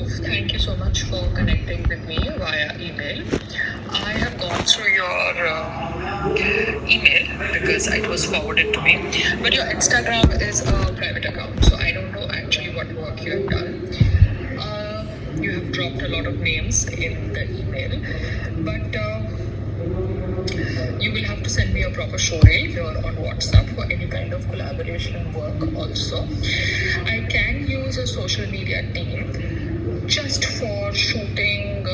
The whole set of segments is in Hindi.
Thank you so much for connecting with me via email. I have gone through your email because it was forwarded to me. But your Instagram is a private account, so I don't know actually what work you have done. You have dropped a lot of names in the email, but you will have to send me a proper show reel here on WhatsApp for any kind of collaboration work also. I can use a social media team just for shooting,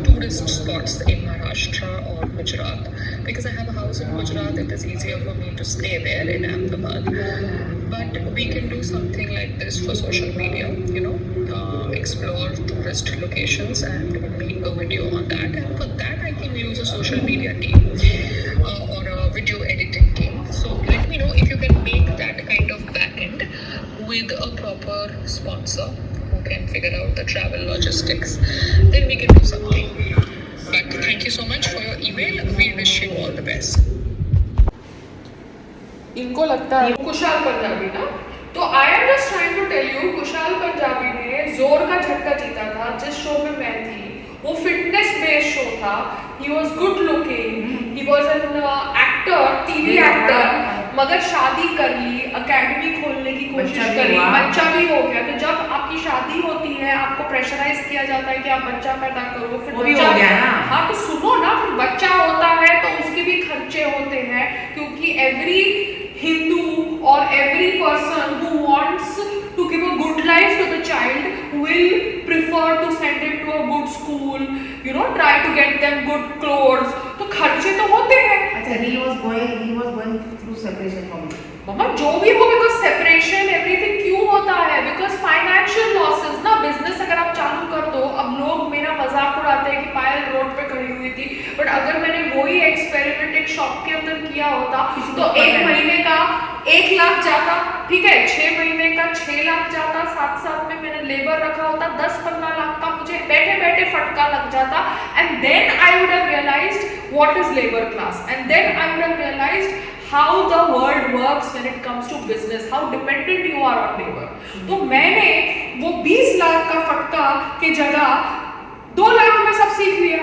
tourist spots in Maharashtra or Gujarat, because I have a house in Gujarat. It is easier for me to stay there in Ahmedabad. But we can do something like this for social media, explore tourist locations and make a video on that. And for that, I can use a social media team or a video editing team. So let me know if you can make that kind of backend with a proper sponsor who can figure out the travel logistics. Then we can do something. But thank you so much for your email. We wish you all the best. इनको लगता है कुशाल पंजाबी ना, तो I am just trying to tell you, Kushal Punjabi ने जोर का झटका जीता था जिस शो में मैं थी. वो फिटनेस बेस्ड शो था. He was good looking, he was an actor, TV actor, मगर शादी कर ली, अकेडमी खोलने की कोशिश करी, बच्चा भी हो गया. तो जब आपकी शादी होती है आपको प्रेशराइज किया जाता है कि आप बच्चा पैदा करो, फिर बच्चा हो गया ना. हाँ तो सुनो ना, फिर बच्चा होता है तो उसके भी खर्चे होते हैं, क्योंकि every Hindu or every person who wants to give a good life to the child will prefer to send him to a good school, try to get them good clothes. तो खर्चे तो होते हैं. अच्छा, he was going through separation from me. मामा जो भी हो, because separation everything क्यों होता है? Because financial losses ना. बिजनेस अगर आप चालू कर दो, अब लोग मेरा मजाक उड़ाते हैं कि पायल रोड पे खड़ी हुई थी, बट अगर मैंने वही एक्सपेरिमेंट एक शॉप के अंदर किया होता तो 1 महीने का 1 लाख जाता, ठीक है, 6 महीने का 6 लाख जाता, साथ में मैंने लेबर रखा होता, 10-15 लाख का मुझे बैठे बैठे फटका लग जाता. And then I would have realised what is labour class, and then I would have realised how the world works when it comes to business, how dependent you are on labor. तो मैंने वो 20 लाख का फटका के जगह 2 लाख में सब सीख लिया.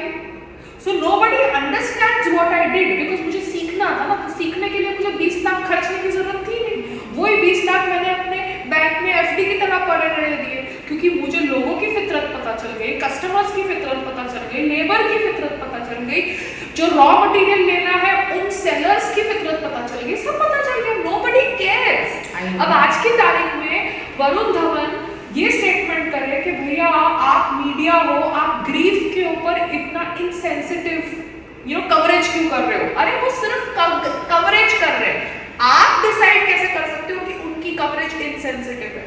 So nobody understands what I did because मुझे सीखना था ना. सीखने के लिए मुझे 20 लाख खर्चने की जरूरत थी नहीं. वही 20 लाख मैंने अपने बैंक में एफडी की तरह पड़े रह दिए, क्योंकि मुझे लोगों की फितरत पता चल गई, कस्टमर्स की फितरत पता चल गई, लेबर की फितरत पता चल गई, जो रॉ मटेरियल लेना है उन सेलर्स की फितरत पता चल गई, सब पता चल गया. Nobody cares. अब आज की तारीख में वरुण धवन ये स्टेटमेंट करे कि भैया आप मीडिया हो, आप ग्रीफ के ऊपर इतना इनसेंसिटिव कवरेज क्यों कर रहे हो? अरे वो सिर्फ कवरेज कर रहे हैं. आप डिसाइड कैसे कर सकते हो कि उनकी कवरेज इनसेंसिटिव है?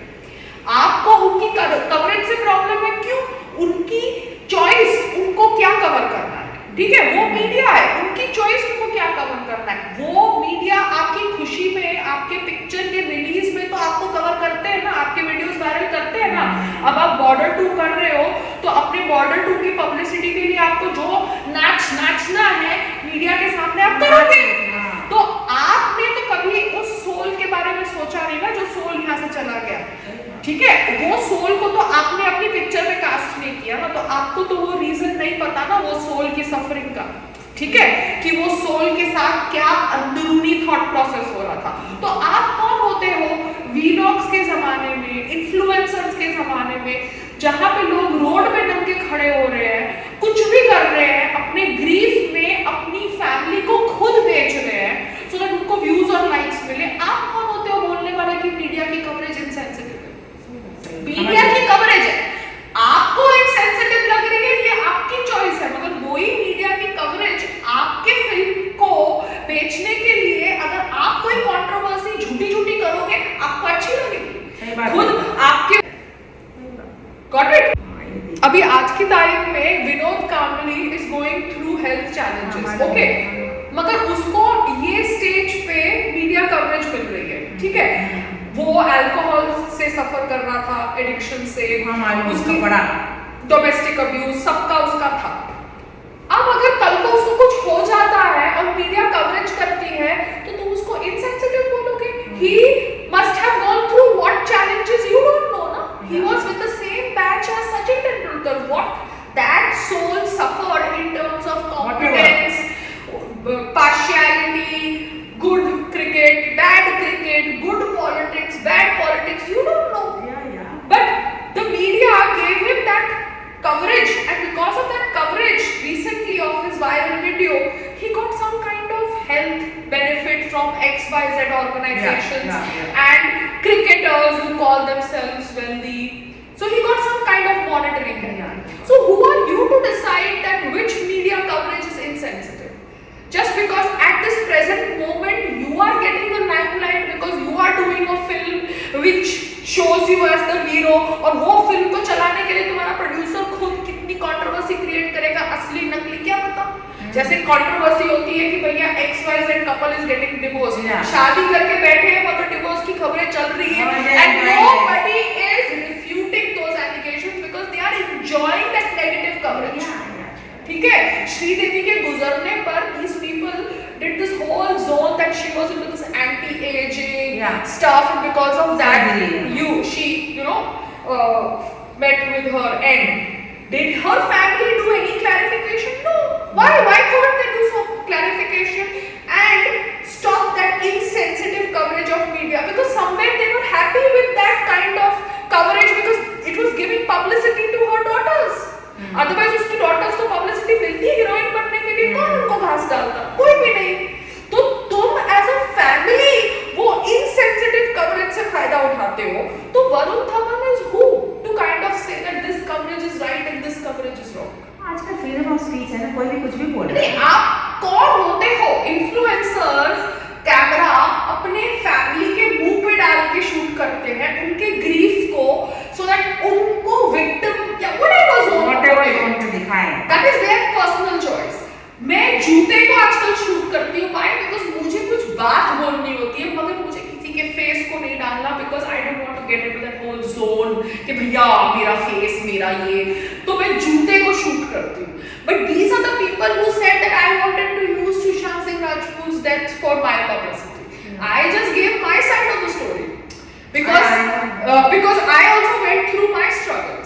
आपको उनकी कवरेज से प्रॉब्लम है. क्यों? उनकी चॉइस, उनको क्या कवर करना है, ठीक है, वो मीडिया है, उनकी चॉइस उनको क्या कवर करना है. वो मीडिया आपकी खुशी में, आपके पिक्चर के रिलीज में तो आपको कवर करते हैं ना, आपके वीडियोस वायरल करते हैं ना. अब आप बॉर्डर 2 कर रहे हो तो अपने बॉर्डर 2 की पब्लिसिटी के लिए आपको जो नाचना है मीडिया के सामने आप करोगे. तो आपने तो कभी उस सोल के बारे में सोचा नहीं ना जो सोल यहाँ से चला गया, ठीक है. वो सोल को तो आपने अपनी पिक्चर में कास्ट नहीं किया ना, तो आपको तो वो रीजन नहीं पता ना वो सोल की सफरिंग का, ठीक है, कि वो सोल के साथ क्या अंदरूनी थॉट प्रोसेस हो रहा था. तो आप कौन होते हो वीलॉग्स के जमाने में, इन्फ्लुएंसर्स के जमाने में, जहां पे लोग रोड पे नंगे खड़े हो रहे हैं, कुछ भी कर रहे हैं, अपने ग्रीफ में अपनी फैमिली को खुद बेच रहे हैं सो दैट उनको व्यूज और लाइक्स मिले. आप कौन होते हो बोलने वाले कि मीडिया की कवरेज इनसेंसिटिव है? मीडिया की कवरेज है, आपको इनसेंसिटिव लग रही है, ये आपकी चॉइस है, मगर वही मीडिया की कवरेज आपके फिल्म को बेचने के लिए अगर आप कोई कंट्रोवर्सी झूठी करोगे आपको अच्छी लगेगी. खुद आपके गॉट इट. अभी आज की तारीख में Vinod Kambli is going through health challenges, okay, मगर उसको ये स्टेज पे मीडिया कवरेज मिल रही है, ठीक है. वो अल्कोहल से सफर कर रहा था, एडिक्शन से, उसकी बड़ा डोमेस्टिक अब्यूज सबका उसका था. अब अगर कल को उसको कुछ हो जाता है और मीडिया कवरेज करती है तो तुम उसको इनसेंसिटिव बोलोगे? He must have gone through what challenges you don't know ना. He was with the same XYZ organizations yeah. and cricketers who call themselves wealthy. So he got some kind of monitoring here. Yeah. So who are you to decide that which media coverage is insensitive? Just because at this present moment you are getting the limelight because you are doing a film which shows you as the hero, और वो फिल्म को चलाने के लिए तुम्हारा प्रोड्यूसर खुद कितनी कंट्रोवर्सी क्रिएट करेगा, असली नकली क्या पता। जैसे कंट्रोवर्सी होती है कि भैया XYZ couple is getting divorce, शादी करके बैठे हैं मगर डिवोर्स की खबरें चल रही है and nobody is refuting those allegations because they are enjoying that negative coverage. ठीक है, श्रीदेवी के गुजरने पर these people did this whole zone that she was into this anti-aging stuff, and because of that she met with her end. Did her family do any clarification? No. Why couldn't they do some clarification and stop that insensitive coverage of media? Because somewhere they were happy with that kind of coverage because it was giving publicity to her daughters. Otherwise उसकी डॉटर्स को पब्लिसिटी मिलती है हीरोइन बनने के लिए, कौन उनको घास डालता? कोई भी नहीं। तो तुम एज अ फैमिली वो इनसेंसिटिव कवरेज से फायदा उठाते हो, तो Varun Dhawan is who to kind of say that this coverage is right and this coverage is wrong? आजकल फ्रीडम ऑफ स्पीच है ना, कोई भी कुछ भी बोल रहा है। नहीं, आप कौन होते हो? इन्फ्लुएंसर्स कैमरा अपने फैमिली के मुंह पे डाल के शूट करते हैं उनके ग्रीफ को, सो दैट उनको विक्टिम या व्हाटएवर you want to दिखाएं। That is their personal choice. मैं जूते को आजकल शूट करती हूँ, why? Because मुझे कुछ बात बोलनी होती है मगर मुझे किसी के फेस को नहीं डालना, because I don't want to get into that whole zone कि भैया मेरा फेस मेरा ये, तो मैं जूते को शूट करती हूँ। But these are the people who said that I wanted to use Sushant Singh Rajput's death for my publicity. I just gave my side of the story because I also went through my struggle.